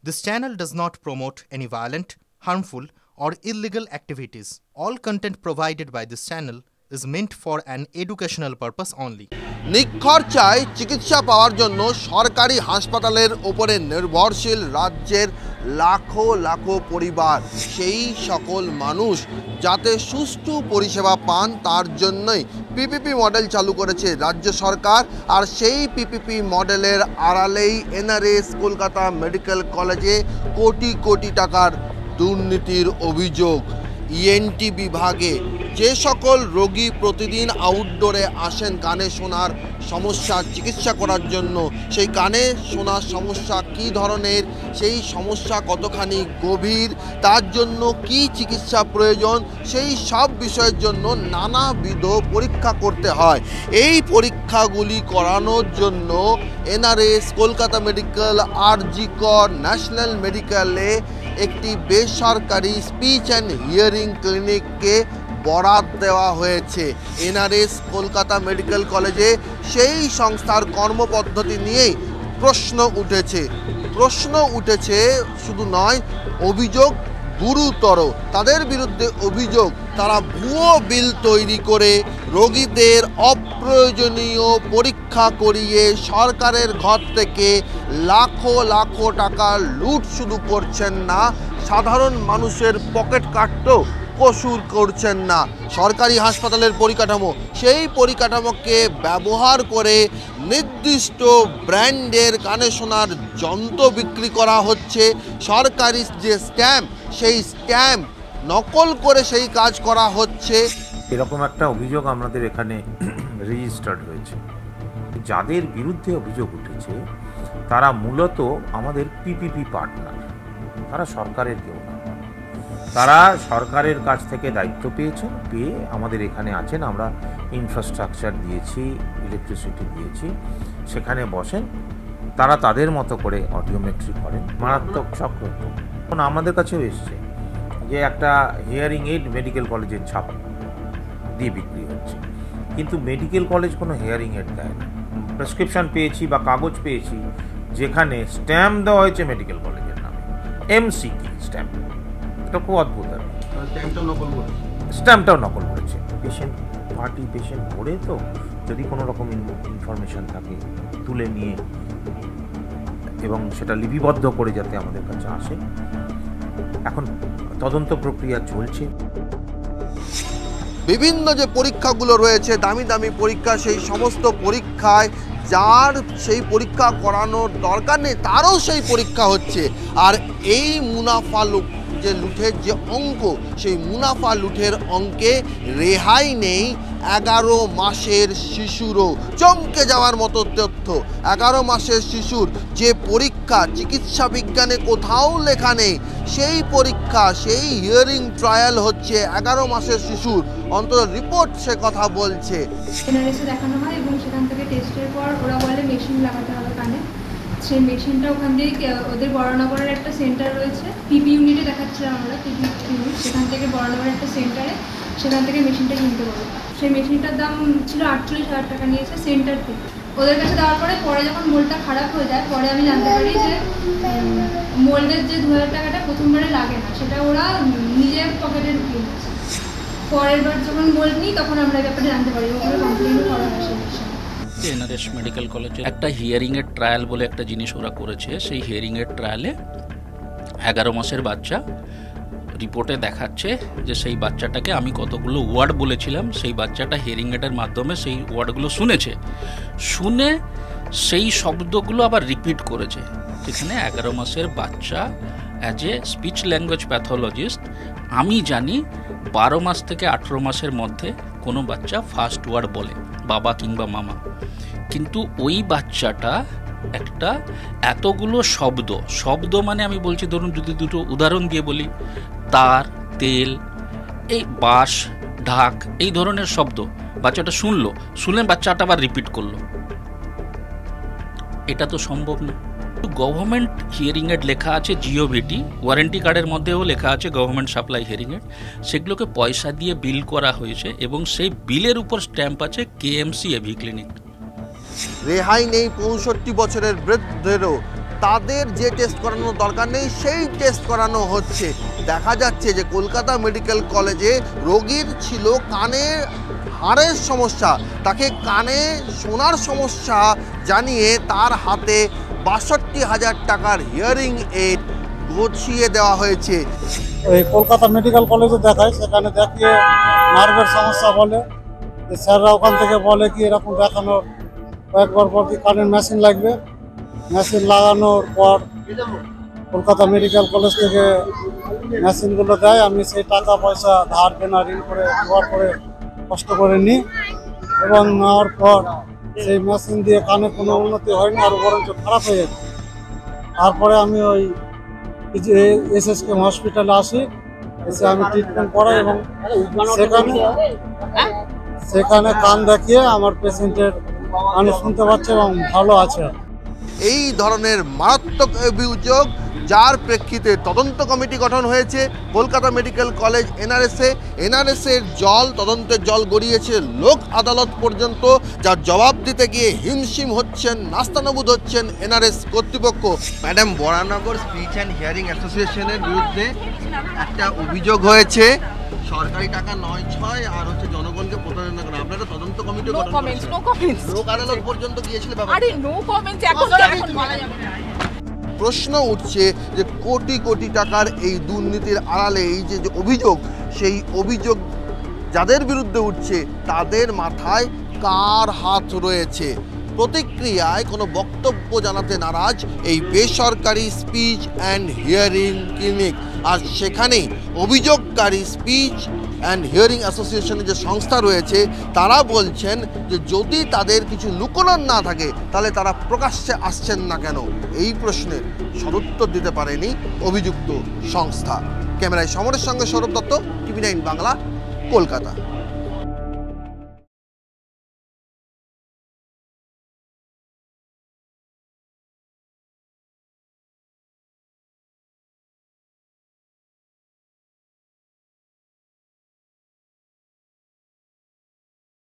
This channel does not promote any violent, harmful, or illegal activities. All content provided by this channel is meant for an educational purpose only. নিখরচায় চিকিৎসা পাওয়ার জন্য সরকারি হাসপাতালের উপরে নির্ভরশীল রাজ্যের লাখো লাখো পরিবার, সেই সকল মানুষ যাতে সুষ্ঠু পরিষেবা পান তার জন্যই পিপিপি মডেল চালু করেছে রাজ্য সরকার। আর সেই পিপিপি মডেলের আড়ালেই এনআরএস কলকাতা মেডিকেল কলেজে কোটি কোটি টাকার দুর্নীতির অভিযোগ। ইএনটি বিভাগে যে সকল রোগী প্রতিদিন আউটডোরে আসেন কানে শোনার সমস্যা চিকিৎসা করার জন্য, সেই কানে শোনার সমস্যা কী ধরনের, সেই সমস্যা কতখানি গভীর, তার জন্য কি চিকিৎসা প্রয়োজন, সেই সব বিষয়ের জন্য নানাবিধ পরীক্ষা করতে হয়। এই পরীক্ষাগুলি করানোর জন্য এনআরএস কলকাতা মেডিকেল আরজি কর ন্যাশনাল মেডিকেলে একটি বেসরকারি স্পিচ অ্যান্ড হিয়ারিং ক্লিনিককে বরাদ দেওয়া হয়েছে। এনআরএস কলকাতা মেডিকেল কলেজে সেই সংস্থার কর্মপদ্ধতি নিয়েই প্রশ্ন উঠেছে শুধু নয়, অভিযোগ গুরুতর। তাদের বিরুদ্ধে অভিযোগ তারা ভুয়ো বিল তৈরি করে রোগীদের অপ্রয়োজনীয় পরীক্ষা করিয়ে সরকারের ঘর থেকে লাখো লাখো টাকা লুট শুধু করছেন না, সাধারণ মানুষের পকেট কাটতেও কসুর করছেন না। সরকারি হাসপাতালের পরিকাঠামো, সেই পরিকাঠামোকে ব্যবহার করে নির্দিষ্ট ব্র্যান্ডের কানে শোনার যন্ত্র বিক্রি করা হচ্ছে। সরকারি যে স্ট্যাম্প, সেই স্ট্যাম্প নকল করে সেই কাজ করা হচ্ছে। এরকম একটা অভিযোগ আমাদের এখানে রেজিস্টার্ড হয়েছে। যাদের বিরুদ্ধে অভিযোগ উঠেছে তারা মূলত আমাদের পিপিপি পার্টনার, তারা সরকারের কেউ না। তারা সরকারের কাছ থেকে দায়িত্ব পেয়ে আমাদের এখানে আছেন। আমরা ইনফ্রাস্ট্রাকচার দিয়েছি, ইলেকট্রিসিটি দিয়েছি, সেখানে বসেন, তারা তাদের মতো করে অডিওমেট্রি করেন। মারাত্মক চক্র এখন আমাদের কাছেও এসছে যে একটা হিয়ারিং এইড মেডিকেল কলেজের ছাপ দিয়ে বিক্রি হচ্ছে, কিন্তু মেডিকেল কলেজ কোনো হিয়ারিং এইড দেয় না। প্রেসক্রিপশন পেয়েছি বা কাগজ পেয়েছি যেখানে স্ট্যাম্প দেওয়া হয়েছে মেডিকেল কলেজের নামে, এমসিকি স্ট্যাম্প। এটা খুব অদ্ভুত। আর স্ট্যাম্পটাও নকল করেছে। পেশেন্ট ভরে, তো যদি কোনো রকম ইনফরমেশন থাকে তুলে নিয়ে এবং সেটা লিপিবদ্ধ করে যাতে আমাদের কাছে আসে। এখন তদন্ত প্রক্রিয়া চলছে। বিভিন্ন যে পরীক্ষাগুলো রয়েছে, দামি দামি পরীক্ষা, সেই সমস্ত পরীক্ষায় যার সেই পরীক্ষা করানোর দরকার নেই তারও সেই পরীক্ষা হচ্ছে। আর এই মুনাফা লুঠের যে অঙ্ক, সেই মুনাফা লুঠের অঙ্কে রেহাই নেই 11 মাসের শিশুরও। চমকে যাওয়ার মতো তথ্য, 11 মাসের শিশুর যে পরীক্ষা চিকিৎসা বিজ্ঞানে কোথাও লেখা নেই, সেই পরীক্ষা, সেই হিয়ারিং ট্রায়াল হচ্ছে 11 মাসের শিশুর। অন্তত রিপোর্ট সে কথা বলছে। এনআরএসে দেখানো হয় এবং সেখান থেকে টেস্টের পর ওরা বলে মেশিন লাগাতে হবে কানে। সেই মেশিনটা ওখান থেকে ওদের বড়নগরের একটা সেন্টার রয়েছে, পিপি ইউনিটে দেখাচ্ছিলাম আমরা, পিপি ইউনিট, সেখান থেকে বড়নগরের একটা সেন্টারে, সেখান থেকে মেশিনটা কিনতে পারবো। সেই মেশিনটার দাম ছিল 48,000 টাকা নিয়েছে সেন্টার থেকে। ওদের কাছে দেওয়ার পরে যখন মোল্ডটা খারাপ হয়ে যায়, পরে আমি জানতে পারি যে মোল্ডের যে 2,000 টাকাটা প্রথমবারে লাগে না, সেটা ওরা নিজের পকেটে ঢুকিয়ে দিচ্ছে। পরের বার যখন মোল্ড নিই তখন আমরা এই ব্যাপারে জানতে পারি, ওগুলো কমপ্লেনও করা হয়। এনআরএস মেডিকেল কলেজে একটা হিয়ারিংয়ের ট্রায়াল বলে একটা জিনিস ওরা করেছে। সেই হিয়ারিংয়ের ট্রায়ালে 11 মাসের বাচ্চা, রিপোর্টে দেখাচ্ছে যে সেই বাচ্চাটাকে আমি কতগুলো ওয়ার্ড বলেছিলাম, সেই বাচ্চাটা হিয়ারিং এডের মাধ্যমে সেই ওয়ার্ডগুলো শুনে সেই শব্দগুলো আবার রিপিট করেছে। যেখানে 11 মাসের বাচ্চা as a speech language pathologist আমি জানি 12 মাস থেকে 18 মাসের মধ্যে কোনো বাচ্চা ফার্স্ট ওয়ার্ড বলে, বাবা কিংবা মামা। কিন্তু ওই বাচ্চাটা একটা এতগুলো শব্দ মানে আমি বলছি, ধরুন যদি দুটো উদাহরণ দিয়ে বলি, তার, তেল, এই বাঁশ, ঢাক, এই ধরনের শব্দ বাচ্চাটা শুনে বাচ্চাটা আবার রিপিট করলো। এটা তো সম্ভব না। গভর্নমেন্ট হিয়ারিং এড লেখা আছে জিওভিটি, ওয়ারেন্টি কার্ডের মধ্যেও লেখা আছে গভর্নমেন্ট সাপ্লাই হিয়ারিং এড। সেগুলোকে পয়সা দিয়ে বিল করা হয়েছে এবং সেই বিলের উপর স্ট্যাম্প আছে কেএমসি এভি ক্লিনিক। রেহাই নেই 65 বছরের বৃদ্ধেরও। তাদের যে টেস্ট করানোর দরকার নেই সেই টেস্ট করানো হচ্ছে। দেখা যাচ্ছে যে কলকাতা মেডিকেল কলেজে রোগীর ছিল কানে হাড়ের সমস্যা, তাকে কানে শোনার সমস্যা জানিয়ে তার হাতে ৬২,০০০ টাকার হিয়ারিং এইড গছিয়ে দেওয়া হয়েছে। ওই কলকাতা মেডিকেল কলেজে দেখায়, সেখানে দেখিয়ে নার্ভের সমস্যা বলে, স্যাররা ওখান থেকে বলে কি এরকম দেখানোর কয়েকবার পর কি কানের মেশিন লাগবে। মেশিন লাগানোর পর কলকাতা মেডিকেল কলেজ থেকে মেশিনগুলো দেয়, আমি সেই টাকা পয়সা ধার দেনা ঋণ করে জোগাড় করে কষ্ট করে নিই এবং নেওয়ার পর সেই মেশিন দিয়ে কানে কোনো উন্নতি হয়নি, আর বরঞ্চ খারাপ হয়ে গেছে। তারপরে আমি ওই এসএসকেএম হসপিটালে আসি, এসে আমি ট্রিটমেন্ট করাই এবং সেখানে কান দেখিয়ে আমার পেশেন্টের কানে শুনতে পাচ্ছে এবং ভালো আছে। এই ধরনের মারাত্মক অভিযোগ, যার প্রেক্ষিতে তদন্ত কমিটি গঠন হয়েছে কলকাতা মেডিকেল কলেজ এনআরএসের তদন্তের জল গড়িয়েছে লোক আদালত পর্যন্ত, যার জবাব দিতে গিয়ে হিমশিম হচ্ছেন, নাস্তানাবুদ হচ্ছেন এনআরএস কর্তৃপক্ষ। Madam, Baranagar speech and hearing অ্যাসোসিয়েশনের বিরুদ্ধে একটা অভিযোগ হয়েছে, সরকারি টাকা ৯/৬ আর হচ্ছে জনগণকে প্রতারণা করা। আপনারা তদন্ত কমিটি গঠন করেছেন, লোক আদালত পর্যন্ত গিয়েছিল ব্যাপারটা। আরে নো কমেন্টস, এখন বলা যাবে না। প্রশ্ন উঠছে যে কোটি কোটি টাকার এই দুর্নীতির আড়ালে এই যে অভিযোগ, সেই অভিযোগ যাদের বিরুদ্ধে উঠছে তাদের মাথায় কার হাত রয়েছে? প্রতিক্রিয়ায় কোনো বক্তব্য জানাতে নারাজ এই বেসরকারি স্পিচ অ্যান্ড হিয়ারিং ক্লিনিক। আর সেখানেই অভিযোগকারী স্পিচ অ্যান্ড হিয়ারিং অ্যাসোসিয়েশনের যে সংস্থা রয়েছে তারা বলছেন যে যদি তাদের কিছু লুকোনোর না থাকে তাহলে তারা প্রকাশ্যে আসছেন না কেন? এই প্রশ্নের সদুত্তর দিতে পারেনি অভিযুক্ত সংস্থা। ক্যামেরায় সমরের সঙ্গে সৌরভ দত্ত, টিভি9 বাংলা, কলকাতা।